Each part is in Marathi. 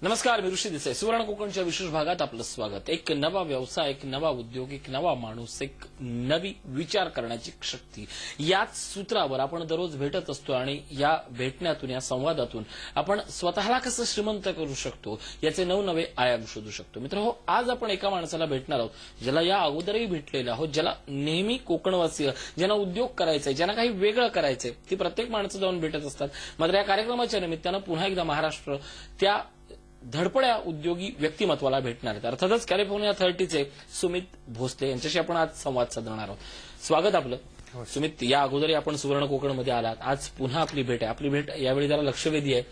नमस्कार, मी ऋषी देसाई. सुवर्ण कोकणच्या विशेष भागात आपलं स्वागत. एक नवा व्यवसाय, एक नवा उद्योग, एक नवा माणूस, एक नवी विचार करण्याची शक्ती, याच सूत्रावर आपण दररोज भेटत असतो आणि या भेटण्यातून, या संवादातून आपण स्वतःला कसं श्रीमंत करू शकतो याचे नवनवे आयाम शोधू शकतो. मित्रहो, आज आपण एका माणसाला भेटणार आहोत, ज्याला या अगोदरही भेटलेलं आहोत, ज्याला नेहमी कोकणवासीय, ज्यांना उद्योग करायचाय, ज्यांना काही वेगळं करायचंय, ती प्रत्येक माणसं जाऊन भेटत असतात. मात्र या कार्यक्रमाच्या निमित्तानं पुन्हा एकदा महाराष्ट्र त्या धडपड्या उद्योगी व्यक्तिमत्वाला भेटणार आहेत. अर्थातच कॅलिफोर्निया 30चे सुमित भोसले यांच्याशी आपण आज संवाद साधणार आहोत. स्वागत आपलं. सुमित, या अगोदरही आपण सुवर्ण कोकणमध्ये आलात, आज पुन्हा आपली भेट आहे. आपली भेट यावेळी जरा लक्षवेधी आहे.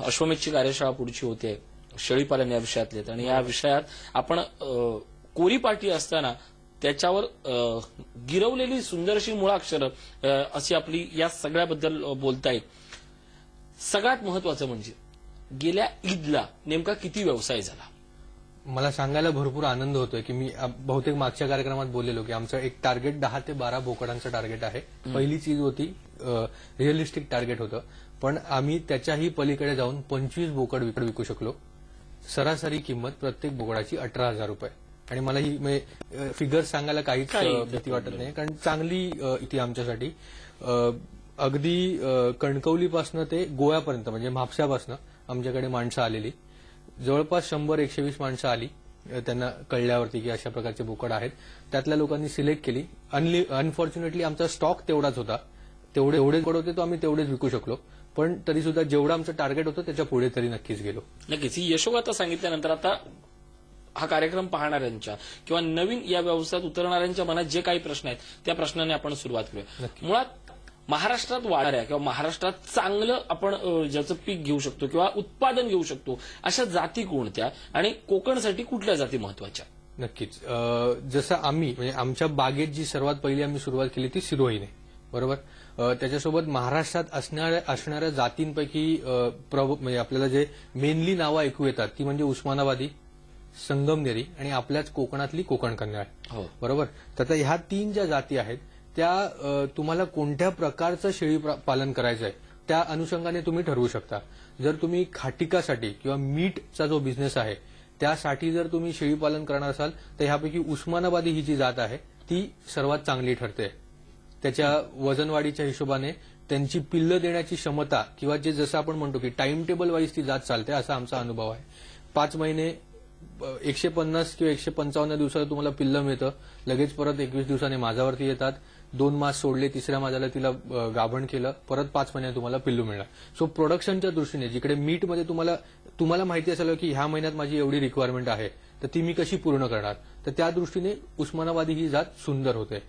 अश्वमेधची कार्यशाळा पुढची होते, शेळीपालन या विषयातले, आणि या विषयात आपण कोरी पाटी असताना त्याच्यावर गिरवलेली सुंदरशी मुळाक्षरं अशी आपली या सगळ्याबद्दल बोलता येईल. सगळ्यात महत्वाचं म्हणजे गेल्या ईदला नेमका किती व्यवसाय झाला? मला सांगायला भरपूर आनंद होतोय की मी बहुतेक मागच्या कार्यक्रमात बोललेलो की आमचं एक टार्गेट 10 ते 12 बोकडांचं टार्गेट आहे. पहिलीच ईद होती, रिअलिस्टिक टार्गेट होतं, पण आम्ही त्याच्याही पलीकडे जाऊन 25 बोकड विकू शकलो. सरासरी किंमत प्रत्येक बोकडाची 18,000 रुपये. आणि मला ही फिगर सांगायला काहीच भीती वाटत नाही, कारण चांगली ती आमच्यासाठी. अगदी कणकवलीपासनं ते गोव्यापर्यंत, म्हणजे म्हापशापासनं आमच्याकडे माणसं आलेली. जवळपास 100-120 माणसं आली त्यांना कळल्यावरती की अशा प्रकारचे बोकड आहेत. त्यातल्या लोकांनी सिलेक्ट केली. अनफॉर्च्युनेटली आमचा स्टॉक तेवढाच होता, एवढे बोकड होते तो आम्ही तेवढेच विकू शकलो. पण तरी सुद्धा जेवढं आमचं टार्गेट होतं त्याच्या पुढे तरी नक्कीच गेलो. नक्कीच. ही यशोगाथा सांगितल्यानंतर आता हा कार्यक्रम पाहणाऱ्यांच्या किंवा नवीन या व्यवसायात उतरणाऱ्यांच्या मनात जे काही प्रश्न आहेत त्या प्रश्नाने आपण सुरुवात करूया. मुळात महाराष्ट्रात वाढणाऱ्या किंवा महाराष्ट्रात चांगलं आपण ज्याचं पीक घेऊ शकतो किंवा उत्पादन घेऊ शकतो अशा जाती कोणत्या, आणि कोकणसाठी कुठल्या जाती महत्वाच्या? नक्कीच. जसं आम्ही, म्हणजे आमच्या बागेत जी सर्वात पहिली आम्ही सुरुवात केली ती सिरोहीने, बरोबर. त्याच्यासोबत महाराष्ट्रात असणाऱ्या जातींपैकी म्हणजे आपल्याला जे मेनली नावं ऐकू येतात ती म्हणजे उस्मानाबादी, संगमनेरी आणि आपल्याच कोकणातली कोकण कन्याळ, बरोबर. तर ह्या 3 ज्या जाती आहेत त्या तुम्हाला कोणत्या प्रकारचं शेळी पालन करायचं आहे त्या अनुषंगाने तुम्ही ठरवू शकता. जर तुम्ही खाटिकासाठी किंवा मीटचा जो बिझनेस आहे त्यासाठी जर तुम्ही शेळी पालन करणार असाल तर ह्यापैकी उस्मानाबादी ही जी जात आहे ती सर्वात चांगली ठरते. त्याच्या वजनवाढीच्या हिशोबाने त्यांची पिल्लं देण्याची क्षमता किंवा जे जसं आपण म्हणतो की टाइम टेबल वाईज ती जात चालते, असा आमचा अनुभव आहे. 5 महिने 150 किंवा 155 दिवसाला तुम्हाला पिल्लं मिळतं, लगेच परत 21 दिवसांनी माझ्यावरती येतात. 2 मास सोडले, तिसऱ्या माझ्याला तिला गाभण केलं, परत 5 महिन्यात तुम्हाला पिल्लू मिळणार. सो प्रोडक्शनच्या दृष्टीने जिकडे मीटमध्ये तुम्हाला माहिती असेल की ह्या महिन्यात माझी एवढी रिक्वायरमेंट आहे तर ती मी कशी पूर्ण करणार, तर त्या दृष्टीने उस्मानाबादी ही जात सुंदर होते.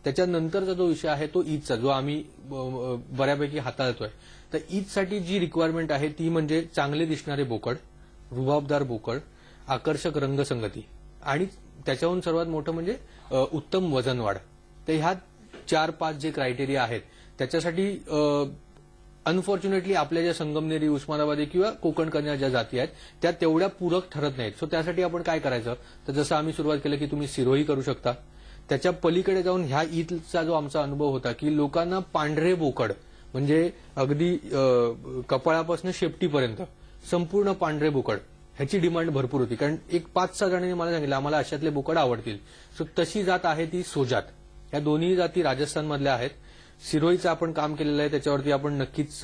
त्याच्यानंतरचा जो विषय आहे तो ईदचा, जो आम्ही बऱ्यापैकी हाताळतोय. तर ईदसाठी जी रिक्वायरमेंट आहे ती म्हणजे चांगले दिसणारे बोकड, रुबाबदार बोकड, आकर्षक रंगसंगती आणि त्याच्याहून सर्वात मोठं म्हणजे उत्तम वजनवाढ. तर ह्या 4-5 जे क्रायटेरिया आहेत त्याच्यासाठी अनफॉर्च्युनेटली आपल्या ज्या संगमनेरी, उस्मानाबादी किंवा कोकण कन्या ज्या जाती आहेत त्या तेवढ्या पूरक ठरत नाहीत. सो त्यासाठी आपण काय करायचं, तर जसं आम्ही सुरुवात केलं की तुम्ही सिरोही करू शकता. त्याच्या पलीकडे जाऊन ह्या ईदचा जो आमचा अनुभव होता की लोकांना पांढरे बोकड, म्हणजे अगदी कपाळापासून शेपटीपर्यंत संपूर्ण पांढरे बोकड, ह्याची डिमांड भरपूर होती. कारण एक 5-6 जणांनी मला सांगितलं आम्हाला अशातले बोकड आवडतील. सो तशी जात आहे ती सोजात. या दोन्ही जाती राजस्थानमधल्या आहेत. सिरोहीचं आपण काम केलेलं आहे, त्याच्यावरती आपण नक्कीच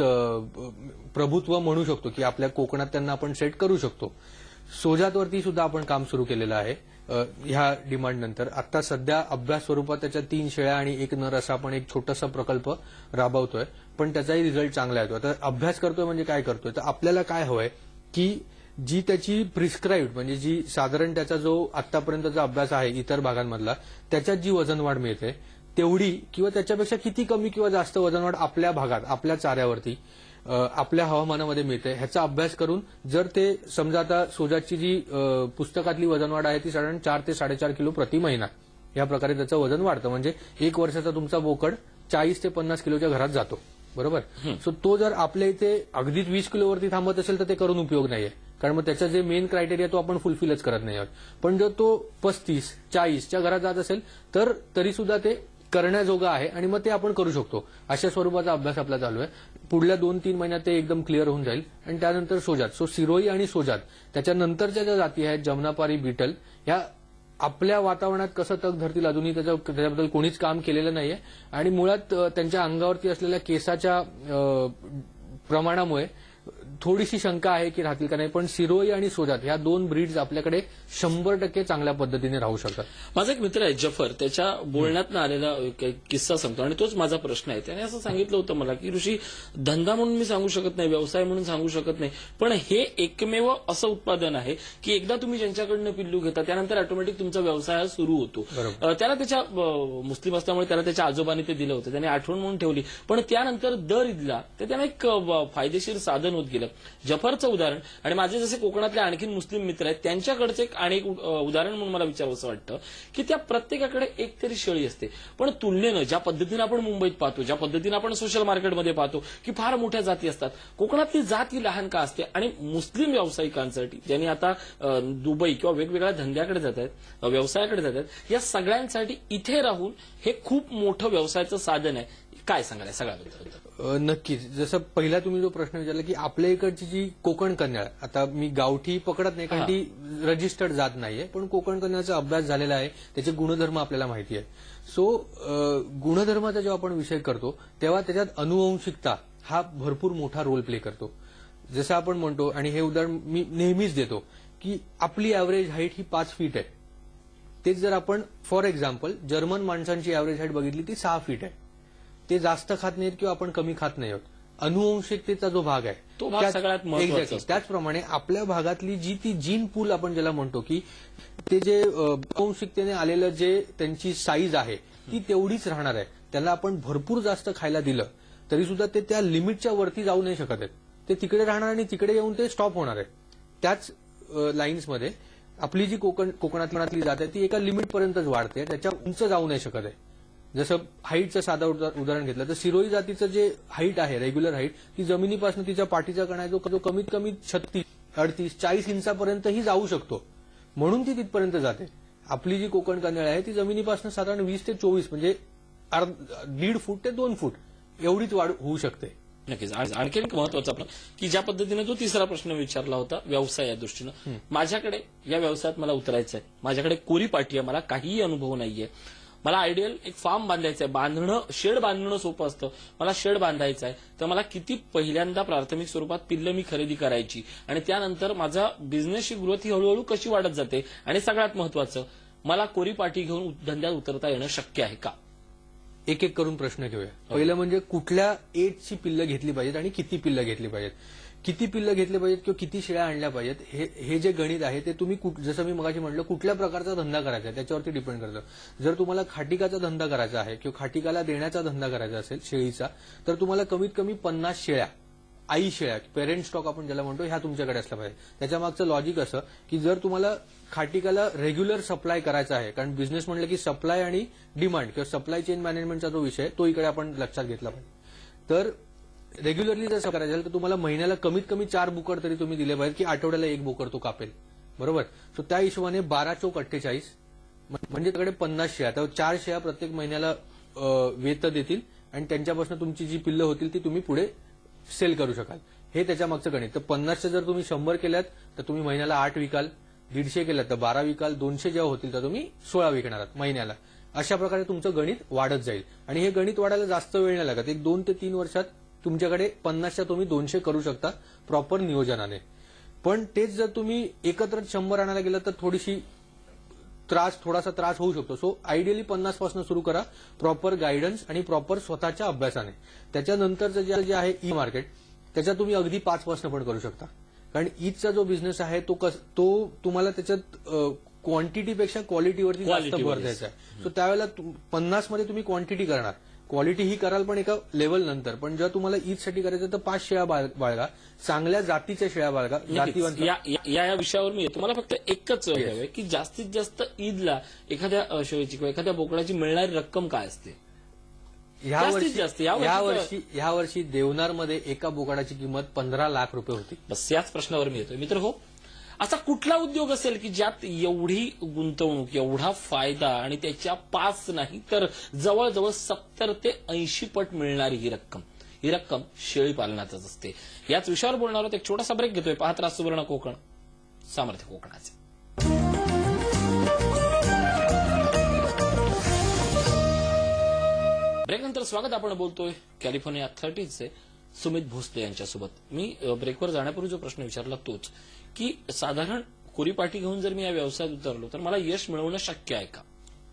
प्रभुत्व म्हणू शकतो की आपल्या कोकणात त्यांना आपण सेट करू शकतो. सोजातवरती सुद्धा आपण काम सुरू केलेलं आहे ह्या डिमांड नंतर. आता सध्या अभ्यास स्वरूपात त्याच्या 3 शेळ्या आणि 1 नर असा आपण एक छोटासा प्रकल्प राबवतोय, पण त्याचाही रिझल्ट चांगला येतो. आता अभ्यास करतोय म्हणजे काय करतोय, तर आपल्याला काय हवंय की जी त्याची प्रिस्क्राईब्ड, म्हणजे जी साधारण त्याचा जो आतापर्यंतचा अभ्यास आहे इतर भागांमधला, त्याच्यात जी वजनवाढ मिळते तेवढी किंवा त्याच्यापेक्षा किती कमी किंवा जास्त वजनवाढ आपल्या भागात, आपल्या चाऱ्यावरती, आपल्या हवामानामध्ये मिळते, ह्याचा अभ्यास करून जर ते समजा आता सोजाची जी पुस्तकातली वजनवाढ आहे ती साधारण 4 ते 4.5 किलो प्रति महिना या प्रकारे त्याचं वजन वाढतं. म्हणजे 1 वर्षाचा तुमचा बोकड 40 ते 50 किलोच्या घरात जातो, बरोबर. सो तो जर आपल्या इथे अगदीच 20 किलोवरती थांबत असेल तर ते करून उपयोग नाहीये, कारण मग त्याचा जे मेन क्रायटेरिया तो आपण फुलफिलच करत नाही आहोत. पण जर तो 35-40च्या घरात जात असेल तर तरी सुद्धा ते करण्याजोगं आहे आणि मग ते आपण करू शकतो. अशा स्वरूपाचा अभ्यास आपला चालू आहे. पुढल्या 2-3 महिन्यात ते एकदम क्लिअर होऊन जाईल आणि त्यानंतर सोजात. सो सिरोही आणि सोजात त्याच्यानंतरच्या ज्या जाती आहेत जमनापारी, बीटल, ह्या आपल्या वातावरणात कसं तग धरतील अजूनही त्याच्याबद्दल कोणीच काम केलेलं नाहीये आणि मुळात त्यांच्या अंगावरती असलेल्या केसाच्या प्रमाणामुळे थोडीशी शंका आहे की राहतील का नाही. पण सिरोही आणि सोजात ह्या 2 ब्रीड्स आपल्याकडे 100% चांगल्या पद्धतीने राहू शकतात. माझा एक मित्र आहे जफर, त्याच्या बोलण्यातनं आलेला एक किस्सा सांगतो आणि तोच माझा प्रश्न आहे. त्याने असं सांगितलं होतं मला की ऋषी, धंदा म्हणून मी सांगू शकत नाही, व्यवसाय म्हणून सांगू शकत नाही, पण हे एकमेव असं उत्पादन आहे की एकदा तुम्ही ज्यांच्याकडनं पिल्लू घेता त्यानंतर ऑटोमॅटिक तुमचा व्यवसाय सुरू होतो. त्याला त्याच्या मुस्लिम असल्यामुळे त्याला त्याच्या आजोबांनी ते दिलं होतं, त्याने आठवण म्हणून ठेवली. पण त्यानंतर दर ईदला ते त्याने एक फायदेशीर साधन होत गेलं. जफरचं उदाहरण आणि माझे जसे कोकणातले आणखी मुस्लिम मित्र आहेत त्यांच्याकडचे एक उदाहरण म्हणून मला विचारावंसं वाटतं की त्या प्रत्येकाकडे एक तरी शेळी असते. पण तुलनेनं ज्या पद्धतीनं आपण मुंबईत पाहतो, ज्या पद्धतीनं आपण सोशल मार्केटमध्ये पाहतो की फार मोठ्या जाती असतात, कोकणातली जात ही लहान का असते. आणि मुस्लिम व्यावसायिकांसाठी ज्यांनी आता दुबई किंवा वेगवेगळ्या धंद्याकडे जात आहेत, व्यवसायाकडे जात आहेत, या सगळ्यांसाठी इथे राहून हे खूप मोठं व्यवसायाचं साधन आहे. काय सांगाल या सगळ्याबद्दल? नक्कीच. जसं पहिला तुम्ही जो प्रश्न विचारला की आपल्या इकडची जी कोकण कन्याळ, आता मी गावठी पकडत नाही कारण ती रजिस्टर्ड जात नाहीये, पण कोकण कन्याचा अभ्यास झालेला आहे, त्याचे गुणधर्म आपल्याला माहिती आहे. सो गुणधर्माचा जेव्हा आपण विषय करतो तेव्हा त्याच्यात अनुवंशिकता हा भरपूर मोठा रोल प्ले करतो. जसं आपण म्हणतो, आणि हे उदाहरण मी नेहमीच देतो, की आपली ॲव्हरेज हाईट ही 5 फीट आहे. तेच जर आपण फॉर एक्झाम्पल जर्मन माणसांची ॲव्हरेज हाईट बघितली ती 6 फीट आहे. ते जास्त खात नाहीत किंवा आपण कमी खात नाही आहोत. अनुवंशिकतेचा जो भाग आहे तो भाग सगळ्यात महत्त्वाचा असतो. त्याचप्रमाणे आपल्या भागातली जी ती जीन पूल आपण ज्याला म्हणतो की ते जे अनुवंशिकतेने आलेलं जे त्यांची साईज आहे ती तेवढीच राहणार आहे. त्याला आपण भरपूर जास्त खायला दिलं तरी सुद्धा ते त्या लिमिटच्या वरती जाऊ नाही शकत आहेत. ते तिकडे राहणार आणि तिकडे येऊन ते स्टॉप होणार आहे. त्याच लाईन्समध्ये आपली जी कोकणातली जात आहे ती एका लिमिटपर्यंतच वाढते, त्याच्या उंच जाऊ नाही शकत आहे. जसं हाईटचं साधं उदाहरण घेतलं तर सिरोही जातीचं जे हाईट आहे, रेग्युलर हाईट, ती जमिनीपासून तिच्या पाठीचा कणा आहे जो कमीत कमी 36, 38, 40 इंचापर्यंतही जाऊ शकतो, म्हणून ती तिथपर्यंत जाते. आपली जी कोकण कन्याळ आहे ती जमिनीपासून साधारण 20 ते 24 म्हणजे 1.5 फूट ते 2 फूट एवढीच वाढ होऊ शकते. नक्कीच. आणखी एक महत्वाचा प्रश्न की ज्या पद्धतीने जो तिसरा प्रश्न विचारला होता व्यवसाय या दृष्टीनं, माझ्याकडे या व्यवसायात मला उतरायचं आहे, माझ्याकडे कोरी पाठी आहे, मला काहीही अनुभव नाहीये, मला आयडियल एक फार्म बांधायचं आहे, शेड बांधणं सोपं असतं, मला शेड बांधायचं आहे, तर मला किती पहिल्यांदा प्राथमिक स्वरूपात पिल्लं मी खरेदी करायची आणि त्यानंतर माझा बिझनेसची ग्रोथ ही हळूहळू कशी वाढत जाते, आणि सगळ्यात महत्वाचं मला कोरी पाठी घेऊन धंद्यात उतरता येणं शक्य आहे का? एक एक करून प्रश्न घेऊया. पहिलं म्हणजे कुठल्या एजची पिल्लं घेतली पाहिजेत आणि किती पिल्लं घेतली पाहिजेत, किती पिल्लं घेतली पाहिजेत किंवा किती शेळ्या आणल्या पाहिजेत, हे जे गणित आहे ते तुम्ही जसं मी मगाशी म्हटलं कुठल्या प्रकारचा धंदा करायचा आहे त्याच्यावरती डिपेंड करतं. जर तुम्हाला खाटिकाचा धंदा करायचा आहे किंवा खाटिकाला देण्याचा धंदा करायचा असेल शेळीचा, तर तुम्हाला कमीत कमी 50 शेळ्या, आई शेळ्या, पेरेंट स्टॉक आपण ज्याला म्हणतो, ह्या तुमच्याकडे असल्या पाहिजे. त्याच्या मागचं लॉजिक असं की जर तुम्हाला खाटिकाला रेग्युलर सप्लाय करायचा आहे, कारण बिझनेस म्हणलं की सप्लाय आणि डिमांड किंवा सप्लाय चेन मॅनेजमेंटचा जो विषय तो इकडे आपण लक्षात घेतला पाहिजे. तर रेग्युलरली जर करायचं असेल तर तुम्हाला महिन्याला कमीत कमी 4 बोकड तरी तुम्ही दिले पाहिजे की आठवड्याला 1 बोकड तो कापेल, बरोबर. सो त्या हिशोबाने 12 चौक 48 म्हणजे त्याकडे 50 शेळ्या, तर 4 शेळ्या प्रत्येक महिन्याला वेत देतील आणि त्यांच्यापासून तुमची जी पिल्लं होतील ती तुम्ही पुढे सेल करू शकाल. हे त्याच्या मागचं गणित. तर 50 जर तुम्ही 100 केल्यात तर तुम्ही महिन्याला 8 विकाल, 150 केल्यात तर 12 विकाल, 200 जेव्हा होतील तर तुम्ही 16 विकणार आहात महिन्याला. अशा प्रकारे तुमचं गणित वाढत जाईल आणि हे गणित वाढायला जास्त वेळ नाही लागत. 1-2 ते 3 वर्षात तुमच्याकडे 50च्या तुम्ही 200 करू शकता प्रॉपर नियोजनाने. पण तेच जर तुम्ही एकत्र 100 आणायला गेलं तर थोडासा त्रास होऊ शकतो. सो आयडियली 50 पासून सुरू करा, प्रॉपर गायडन्स आणि प्रॉपर स्वतःच्या अभ्यासाने. त्याच्यानंतरचं जे आहे ई मार्केट, त्याच्यात तुम्ही अगदी 5 पासून पण करू शकता, कारण ईदचा जो बिझनेस आहे तो तुम्हाला त्याच्यात क्वांटिटीपेक्षा क्वालिटीवरती जास्त भर द्यायचा आहे. सो त्यावेळेला 50 मध्ये तुम्ही क्वांटिटी करणार, क्वालिटी ही कराल पण एका लेवल नंतर. पण जेव्हा तुम्हाला ईदसाठी करायचं तर 5 शेळ्या बाळगा, चांगल्या जातीच्या शेळ्या बाळगा, जातीवंत. या विषयावर मी तुम्हाला फक्त एकच हवंय की जास्तीत जास्त ईदला एखाद्या शेळीची किंवा एखाद्या बोकडाची मिळणारी रक्कम काय असते? ह्या वर्षी देवनारमध्ये एका बोकडाची किंमत 15 लाख रुपये होती. बस याच प्रश्नावर मी येतोय. मित्र हो, असा कुठला उद्योग असेल की ज्यात एवढी गुंतवणूक, एवढा फायदा आणि त्याच्या 5 नाही तर जवळजवळ 70 ते 80 पट मिळणारी ही रक्कम शेळी पालनातच असते. याच विषयावर बोलणार आहोत. एक छोटासा ब्रेक घेतोय. पाहत राहा सुवर्ण कोकण, सामर्थ्य कोकणाचे. ब्रेकनंतर स्वागत. आपण बोलतोय कॅलिफोर्निया 30चे सुमित भोसले यांच्यासोबत. मी ब्रेकवर जाण्यापूर्वी जो प्रश्न विचारला तोच, की साधारण कोरीपाठी घेऊन जर मी या व्यवसायात उतरलो तर मला यश मिळवणं शक्य आहे का?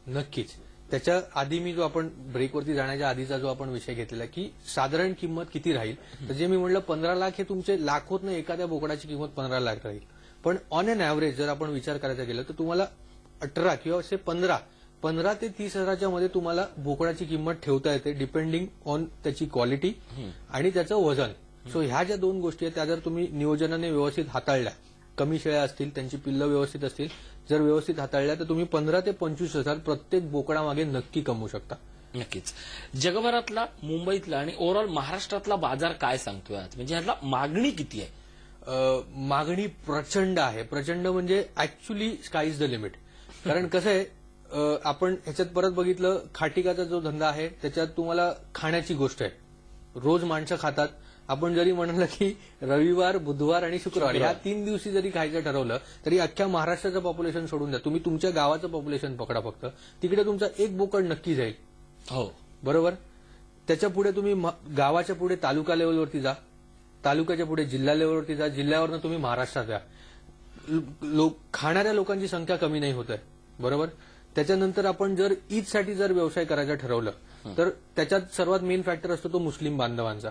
नक्कीच. त्याच्या आधी मी जो आपण ब्रेकवरती जाण्याच्या आधीचा जो आपण विषय घेतलेला की साधारण किंमत किती राहील, तर जे मी म्हणलं 15 लाख हे तुमचे लाख होत नाही, एखाद्या बोकडाची किंमत 15 लाख राहील. पण ऑन एन ॲव्हरेज जर आपण विचार करायचा गेला तर तुम्हाला 18 किंवा असे 15 ते 30 हजाराच्या मध्ये तुम्हाला बोकडाची किंमत ठेवता येते, डिपेंडिंग ऑन त्याची क्वालिटी आणि त्याचं वजन. सो ह्या ज्या 2 गोष्टी आहेत त्या जर तुम्ही नियोजनाने व्यवस्थित हाताळल्या, कमी शेळ्या असतील, त्यांची पिल्लं व्यवस्थित असतील, जर व्यवस्थित हाताळल्या तर तुम्ही 15 ते 25 हजार प्रत्येक बोकडामागे नक्की कमवू शकता. नक्कीच. जगभरातला, मुंबईतला आणि ओव्हरऑल महाराष्ट्रातला बाजार काय सांगतोय आज? म्हणजे ह्यातला मागणी किती आहे? मागणी प्रचंड आहे. प्रचंड म्हणजे actually sky is the limit. कारण कसं आहे, आपण ह्याच्यात परत बघितलं, खाटिकाचा जो धंदा आहे त्याच्यात तुम्हाला खाण्याची गोष्ट आहे. रोज माणसं खातात. आपण जरी म्हणाल की रविवार, बुधवार आणि शुक्रवार ह्या 3 दिवशी जरी खायचं ठरवलं तरी अख्ख्या महाराष्ट्राचं पॉप्युलेशन सोडून द्या, तुम्ही तुमच्या गावाचं पॉप्युलेशन पकडा फक्त, तिकडे तुमचा एक बोकड नक्की जाईल. हो, बरोबर. त्याच्या पुढे तुम्ही गावाच्या पुढे तालुका लेवलवरती जा, तालुक्याच्या पुढे जिल्हा लेवलवरती जा, जिल्ह्यावरनं तुम्ही महाराष्ट्रात या. खाणाऱ्या लोकांची संख्या कमी नाही होत आहे. बरोबर. त्याच्यानंतर आपण जर ईदसाठी जर व्यवसाय करायचं ठरवलं तर त्याच्यात सर्वात मेन फॅक्टर असतो तो मुस्लिम बांधवांचा.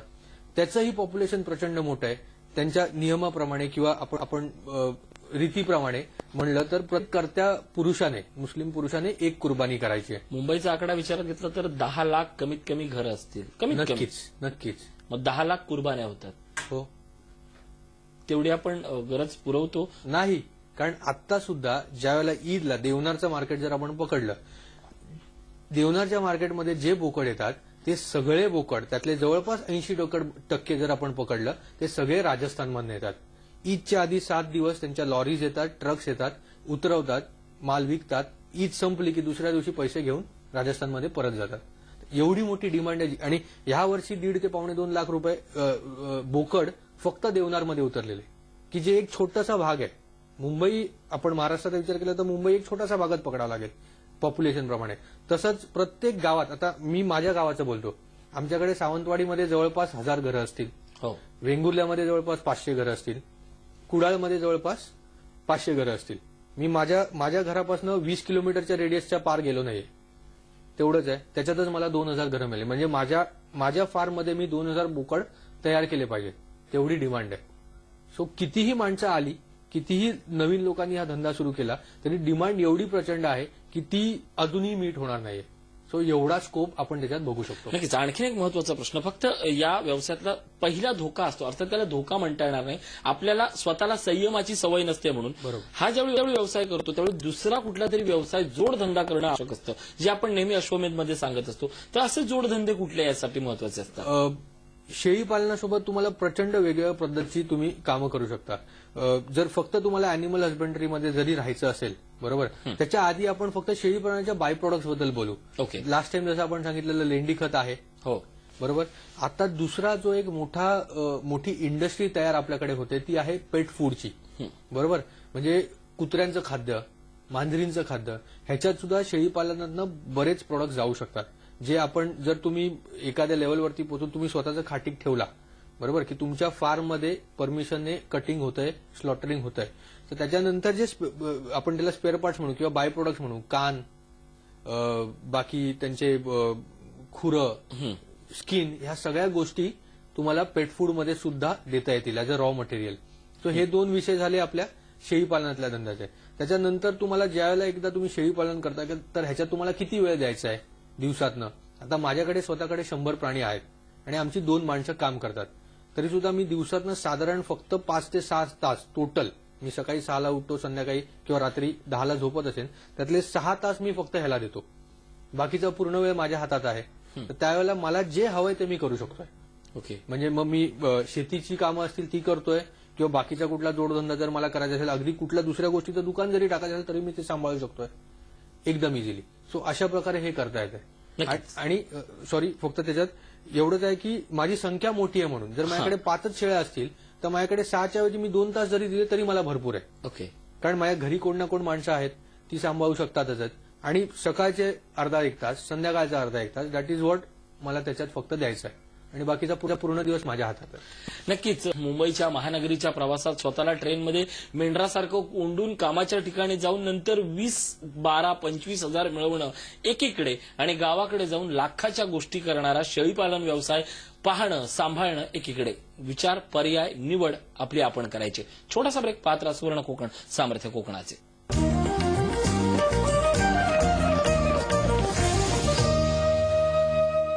त्याचंही पॉप्युलेशन प्रचंड मोठं आहे. त्यांच्या नियमाप्रमाणे किंवा आपण रीतीप्रमाणे म्हणलं तर कर्त्या पुरुषाने, मुस्लिम पुरुषाने एक कुर्बानी करायची आहे. मुंबईचा आकडा विचारात घेतला तर 10 लाख कमीत कमी घरं असतील. नक्कीच. मग 10 लाख कुर्बान्या होतात. हो. तेवढी आपण गरज पुरवतो नाही. कारण आता सुद्धा ज्या वेळेला ईदला देवनारचं मार्केट जर आपण पकडलं, देवनारच्या मार्केटमध्ये जे बोकड येतात ते सगळे बोकड, त्यातले जवळपास 80% जर आपण पकडलं, ते सगळे राजस्थानमधून येतात. ईदच्या आधी 7 दिवस त्यांच्या लॉरीज येतात, ट्रक्स येतात, उतरवतात, माल विकतात. ईद संपली की दुसऱ्या दिवशी पैसे घेऊन राजस्थानमध्ये परत जातात. एवढी मोठी डिमांड आहे. आणि ह्या वर्षी 1.5 ते पावणे 2 लाख रुपये बोकड फक्त देवनारमध्ये उतरलेले, की जे एक छोटासा भाग आहे. मुंबई, आपण महाराष्ट्राचा विचार केला तर मुंबई एक छोटासा भागात पकडावा लागेल पॉप्युलेशन प्रमाणे. तसंच प्रत्येक गावात, आता मी माझ्या गावाचं बोलतो, आमच्याकडे सावंतवाडीमध्ये जवळपास 1000 घरं असतील. हो. वेंगुर्ल्यामध्ये जवळपास 500 घरं असतील. कुडाळमध्ये जवळपास 500 घरं असतील. मी माझ्या घरापासून 20 किलोमीटरच्या रेडियसच्या पार गेलो नाहीये. तेवढंच आहे. त्याच्यातच मला 2000 घरं मिळाली. म्हणजे माझ्या फार्ममध्ये मी 2000 बोकड तयार केले पाहिजे, तेवढी डिमांड आहे. सो कितीही माणसं आली, कितीही नवीन लोकांनी हा धंदा सुरू केला तरी डिमांड एवढी प्रचंड आहे की ती अजूनही मीट होणार नाहीये. सो एवढा स्कोप आपण त्याच्यात बघू शकतो. नक्कीच. आणखीन एक महत्वाचा प्रश्न, फक्त या व्यवसायातला पहिला धोका असतो, अर्थात त्याला धोका म्हणता येणार नाही, आपल्याला स्वतःला संयमाची सवय नसते म्हणून. बरोबर. हा ज्यावेळी व्यवसाय करतो त्यावेळी दुसरा कुठला तरी व्यवसाय जोडधंदा करणं आवश्यक असतं, जे आपण नेहमी अश्वमेधमध्ये सांगत असतो. तर असे जोडधंदे कुठले यासाठी महत्वाचे असतात? शेळी पालनासोबत तुम्हाला प्रचंड वेगवेगळ्या पद्धतीची तुम्ही कामं करू शकता. जर फक्त तुम्हाला अॅनिमल हजबंडरीमध्ये जरी राहायचं असेल, बरोबर, त्याच्या आधी आपण फक्त शेळी पालनाच्या बाय प्रोडक्ट्स बद्दल बोलू. ओके. लास्ट टाइम जसं आपण सांगितलेलं लेंडी खत आहे. हो. बरोबर. आता दुसरा जो एक मोठी इंडस्ट्री तयार आपल्याकडे होते ती आहे पेट फूडची. बरोबर. म्हणजे कुत्र्यांचं खाद्य, मांजरींचं खाद्य, ह्याच्यात सुद्धा शेळी पालनातनं बरेच प्रोडक्ट जाऊ शकतात, जे आपण जर तुम्ही एखाद्या लेवलवरती पोहोचून तुम्ही स्वतःचं खाटीक ठेवला, बरोबर, की तुमच्या फार्ममध्ये परमिशनने कटिंग होतंय, स्लॉटरिंग होतंय, तर त्याच्यानंतर जे आपण त्याला स्पेअर पार्ट्स म्हणू किंवा बाय प्रोडक्ट्स म्हणू, कान, बाकी त्यांचे खुरं, स्किन, ह्या सगळ्या गोष्टी तुम्हाला पेट फूडमध्ये सुद्धा देता येतील as a raw material. So हे 2 विषय झाले आपल्या शेळी पालनातल्या धंद्याचे. त्याच्यानंतर तुम्हाला ज्यावेळेला एकदा तुम्ही शेळी पालन करता तर ह्याच्यात तुम्हाला किती वेळ द्यायचा आहे दिवसातनं. आता माझ्याकडे स्वतःकडे 100 प्राणी आहेत आणि आमची 2 माणसं काम करतात, तरी सुद्धा मी दिवसातनं साधारण फक्त 5 ते 6 तास टोटल, मी सकाळी 6ला उठतो, संध्याकाळी किंवा रात्री 10ला झोपत असेल, त्यातले 6 तास मी फक्त ह्याला देतो. बाकीचा पूर्ण वेळ माझ्या हातात आहे. तर त्यावेळेला मला जे हवंय ते मी करू शकतोय. ओके. म्हणजे मग मी शेतीची कामं असतील ती करतोय किंवा बाकीचा कुठला जोडधंदा जर मला करायचा असेल, अगदी कुठल्या दुसऱ्या गोष्टीचं दुकान जरी टाकायचं असेल तरी मी ते सांभाळू शकतोय एकदम इझिली. सो अशा प्रकारे हे करता येते. नक्कीच. आणि सॉरी, फक्त त्याच्यात एवढंच आहे की माझी संख्या मोठी आहे म्हणून जर माझ्याकडे 5च शेळ्या असतील तर माझ्याकडे 6च्या ऐवजी मी 2 तास जरी दिले तरी मला भरपूर आहे. ओके. कारण माझ्या घरी कोण ना कोण माणसं आहेत ती सांभाळू शकतातच. आणि सकाळचे अर्धा एक तास, संध्याकाळचा अर्धा एक तास, दॅट इज व्हॉट मला त्याच्यात फक्त द्यायचं आहे. आणि बाकीचा पूर्ण दिवस माझ्या हातात आहे. नक्कीच. मुंबईच्या महानगरीच्या प्रवासात स्वतःला ट्रेनमध्ये मेंढरासारखं कोंडून कामाच्या ठिकाणी जाऊन नंतर 20, 12, 25 हजार मिळवणं एकीकडे आणि गावाकडे जाऊन लाखाच्या गोष्टी करणारा शेळीपालन व्यवसाय पाहणं, सांभाळणं एकीकडे. विचार, पर्याय, निवड आपली आपण करायची. छोटासा ब्रेक पाहत राहा सुवर्ण कोकण, सामर्थ्य कोकणाचे.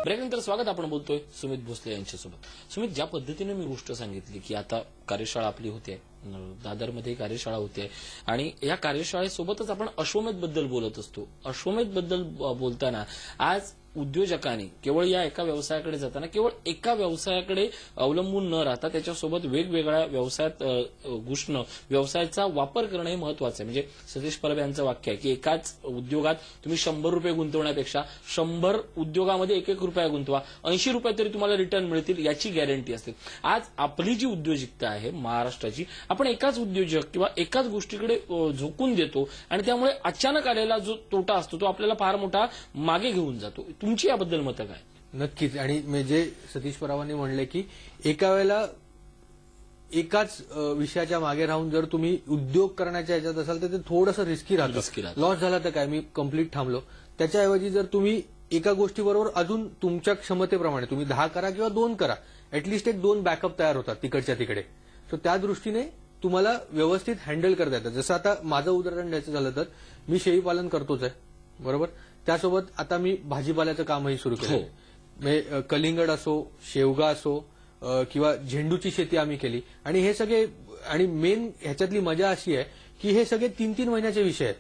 ब्रेकनंतर स्वागत. आपण बोलतोय सुमित भोसले यांच्यासोबत. सुमित, ज्या पद्धतीने मी गोष्ट सांगितली की आता कार्यशाळा आपली होते, दादरमध्ये कार्यशाळा होते आणि या कार्यशाळेसोबतच आपण अश्वमेध बद्दल बोलत असतो. अश्वमेध बद्दल बोलताना आज उद्योजकांनी केवळ या एका व्यवसायाकडे जाताना केवळ एका व्यवसायाकडे अवलंबून न राहता त्याच्यासोबत वेगवेगळ्या व्यवसायात घुसणं, व्यवसायाचा वापर करणं हे महत्वाचं आहे. म्हणजे सतीश परब यांचं वाक्य आहे की एकाच उद्योगात तुम्ही 100 रुपये गुंतवण्यापेक्षा 100 उद्योगामध्ये 1-1 रुपया गुंतवा, 80 रुपये तरी तुम्हाला रिटर्न मिळतील याची गॅरंटी असते. आज आपली जी उद्योजकता आहे महाराष्ट्राची, आपण एकाच उद्योजक किंवा एकाच गोष्टीकडे झोकून देतो आणि त्यामुळे अचानक आलेला जो तोटा असतो तो आपल्याला फार मोठा मागे घेऊन जातो. तुमची याबद्दल मतं काय? नक्कीच. आणि मी जे सतीश परावांनी म्हणले की एका वेळेला एकाच विषयाच्या मागे राहून जर तुम्ही उद्योग करण्याच्या ह्याच्यात असाल तर ते थोडंसं रिस्की राहतं. लॉस झाला तर काय, मी कम्प्लीट थांबलो. त्याच्याऐवजी जर तुम्ही एका गोष्टीबरोबर अजून तुमच्या क्षमतेप्रमाणे तुम्ही 10 करा किंवा 2 करा, ऍटलिस्ट एक 2 बॅकअप तयार होतात तिकडच्या तिकडे. सो त्या दृष्टीने तुम्हाला व्यवस्थित हँडल करता येतं. जसं आता माझं उदाहरण द्यायचं झालं तर मी शेळीपालन करतोच आहे, बरोबर. त्यासोबत आता मी भाजीपाल्याचं कामही सुरू केलं. कलिंगड असो, शेवगा असो किंवा झेंडूची शेती आम्ही केली. आणि हे सगळे, आणि मेन ह्याच्यातली मजा अशी आहे की हे सगळे 3-3 महिन्याचे विषय आहेत.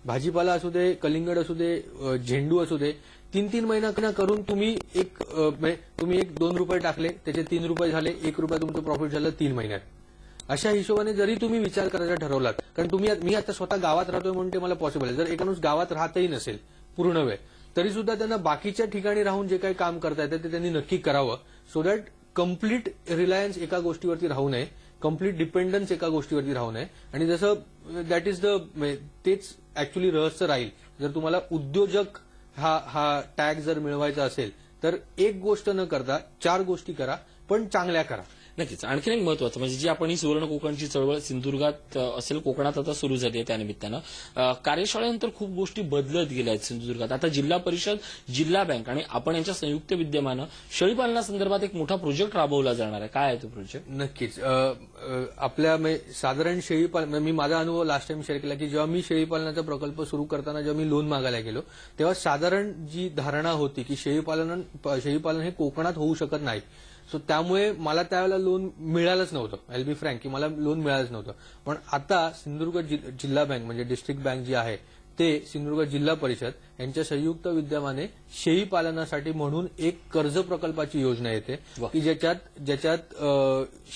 भाजीपाला असू दे, कलिंगड असू दे, झेंडू असू दे, 3-3 महिना करून तुम्ही एक 2 रुपये टाकले, त्याचे 3 रुपये झाले, 1 रुपया तुमचं प्रॉफिट झालं 3 महिन्यात. अशा हिशोबाने जरी तुम्ही विचार करायचा ठरवलात, कारण मी आता स्वतः गावात राहतोय म्हणून ते मला पॉसिबल आहे. जर एकानुस गावात राहतही नसेल पूर्ण वेळ तरी सुद्धा त्यांना बाकीच्या ठिकाणी राहून जे काही काम करता येतं ते त्यांनी नक्की करावं. सो दॅट कम्प्लीट रिलायन्स एका गोष्टीवरती राहू नये, कम्प्लीट डिपेंडन्स एका गोष्टीवरती राहू नये. आणि जसं दॅट इज तेच ऍक्च्युली रहस्य राहील. जर तुम्हाला उद्योजक हा टॅग जर मिळवायचा असेल तर एक गोष्ट न करता 4 गोष्टी करा, पण चांगल्या करा. नक्कीच. आणखीन एक महत्वाचं म्हणजे जी आपण ही सुवर्ण कोकणची चळवळ सिंधुदुर्गात असेल, कोकणात आता सुरू झाली आहे, त्यानिमित्तानं कार्यशाळेनंतर खूप गोष्टी बदलत गेल्या आहेत सिंधुदुर्गात. आता जिल्हा परिषद, जिल्हा बँक आणि आपण यांच्या संयुक्त विद्यमानं शेळीपालनासंदर्भात एक मोठा प्रोजेक्ट राबवला जाणार आहे. काय आहे तो प्रोजेक्ट? नक्कीच. आपल्या साधारण शेळीपालन, मी माझा अनुभव लास्ट टाइम शेअर केला की जेव्हा मी शेळीपालनाचा प्रकल्प सुरू करताना जेव्हा मी लोन मागायला गेलो तेव्हा साधारण जी धारणा होती की शेळीपालन हे कोकणात होऊ शकत नाही. सो त्यामुळे मला त्यावेळेला लोन मिळालंच नव्हतं. आय विल बी फ्रँक की मला लोन मिळालंच नव्हतं. पण आता सिंधुदुर्ग जिल्हा बँक म्हणजे डिस्ट्रिक्ट बँक जी आहे ते सिंधुदुर्ग जिल्हा परिषद यांच्या संयुक्त विद्यमाने शेळीपालनासाठी म्हणून एक कर्ज प्रकल्पाची योजना येते की ज्याच्यात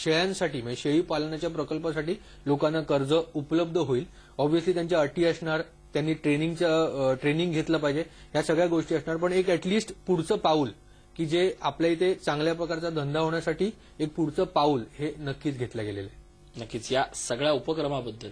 शेळ्यांसाठी म्हणजे शेळीपालनाच्या प्रकल्पासाठी लोकांना कर्ज उपलब्ध होईल. ऑब्व्हियसली त्यांच्या अटी असणार, त्यांनी ट्रेनिंग घेतलं पाहिजे, या सगळ्या गोष्टी असणार. पण एक ऍटलिस्ट पुढचं पाऊल की जे आपल्या इथे चांगल्या प्रकारचा धंदा होण्यासाठी एक पुढचं पाऊल हे नक्कीच घेतलं गेलेलं आहे. नक्कीच. या सगळ्या उपक्रमाबद्दल,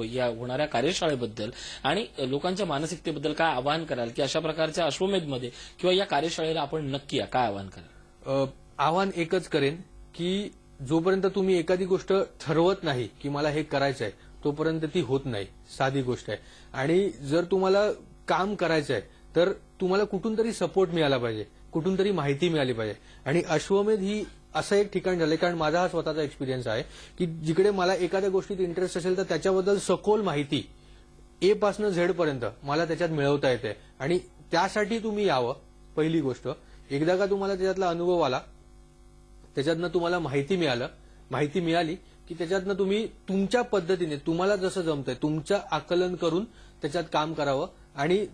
या होणाऱ्या कार्यशाळेबद्दल आणि लोकांच्या मानसिकतेबद्दल काय आवाहन कराल की अशा प्रकारच्या अश्वमेधमध्ये किंवा या कार्यशाळेला आपण नक्की या, काय आवाहन कराल? आवाहन एकच करेन की जोपर्यंत तुम्ही एखादी गोष्ट ठरवत नाही की मला हे करायचं आहे तोपर्यंत ती होत नाही. साधी गोष्ट आहे. आणि जर तुम्हाला काम करायचं आहे तर तुम्हाला कुठून तरी सपोर्ट मिळाला पाहिजे, कुठून तरी माहिती मिळाली पाहिजे. आणि अश्वमेध ही असं एक ठिकाण झालंय, कारण माझा हा स्वतःचा एक्सपिरियन्स आहे की जिकडे मला एखाद्या गोष्टीत इंटरेस्ट असेल तर त्याच्याबद्दल सखोल माहिती ए पासून झेड पर्यंत मला त्याच्यात मिळवता येते. आणि त्यासाठी तुम्ही यावं. पहिली गोष्ट, एकदा का तुम्हाला त्याच्यातला अनुभव आला, त्याच्यातनं तुम्हाला माहिती मिळाली की त्याच्यातनं तुम्ही तुमच्या पद्धतीने तुम्हाला जसं जमतंय तुमचं आकलन करून त्याच्यात काम करावं आणि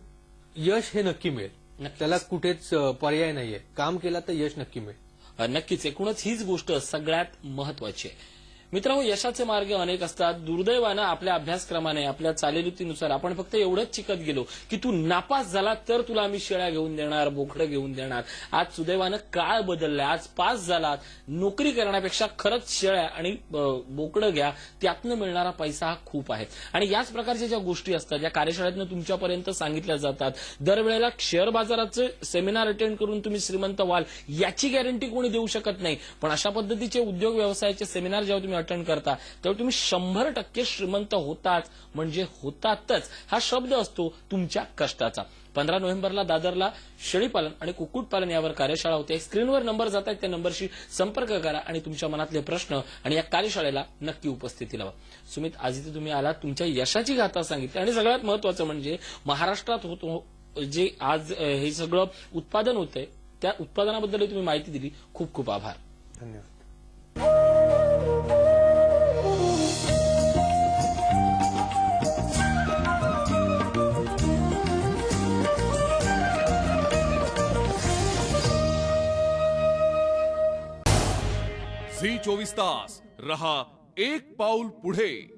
यश हे नक्की मिळेल. त्याला कुठेच पर्याय नाहीये. काम केला तर यश नक्की मिळेल. नक्कीच एकूणच हीच गोष्ट सगळ्यात महत्वाची आहे. मित्रांनो, यशाचे मार्ग अनेक असतात. दुर्दैवानं आपल्या अभ्यासक्रमाने, आपल्या चालीरीतीनुसार आपण फक्त एवढंच शिकत गेलो की तू नापास झाला तर तुला आम्ही शेळ्या घेऊन देणार, बोकडं घेऊन देणार. आज सुदैवानं काळ बदललाय. आज पास झालात, नोकरी करण्यापेक्षा खरंच शेळ्या आणि बोकडं घ्या, त्यातनं मिळणारा पैसा हा खूप आहे. आणि याच प्रकारच्या ज्या गोष्टी असतात, ज्या कार्यशाळेतनं तुमच्यापर्यंत सांगितल्या जातात, दरवेळेला शेअर बाजाराचे सेमिनार अटेंड करून तुम्ही श्रीमंत व्हाल याची गॅरंटी कोणी देऊ शकत नाही. पण अशा पद्धतीचे उद्योग व्यवसायाचे सेमिनार जेव्हा तुम्ही अटेंड करता तेव्हा तुम्ही 100% श्रीमंत होताच, म्हणजे होतातच. हा शब्द असतो तुमच्या कष्टाचा. 15 नोव्हेंबरला दादरला शेळीपालन आणि कुक्कुटपालन यावर कार्यशाळा होते. स्क्रीनवर नंबर जात आहेत, त्या नंबरशी संपर्क करा आणि तुमच्या मनातले प्रश्न आणि या कार्यशाळेला नक्की उपस्थिती लावा. सुमित, आज इथे तुम्ही आलात, तुमच्या यशाची गाथा सांगितली आणि सगळ्यात महत्वाचं म्हणजे महाराष्ट्रात होतो जे आज हे सगळं उत्पादन होतंय त्या उत्पादनाबद्दल तुम्ही माहिती दिली. खूप खूप आभार. धन्यवाद. झी 24 तास रहा एक पाऊल पुढे.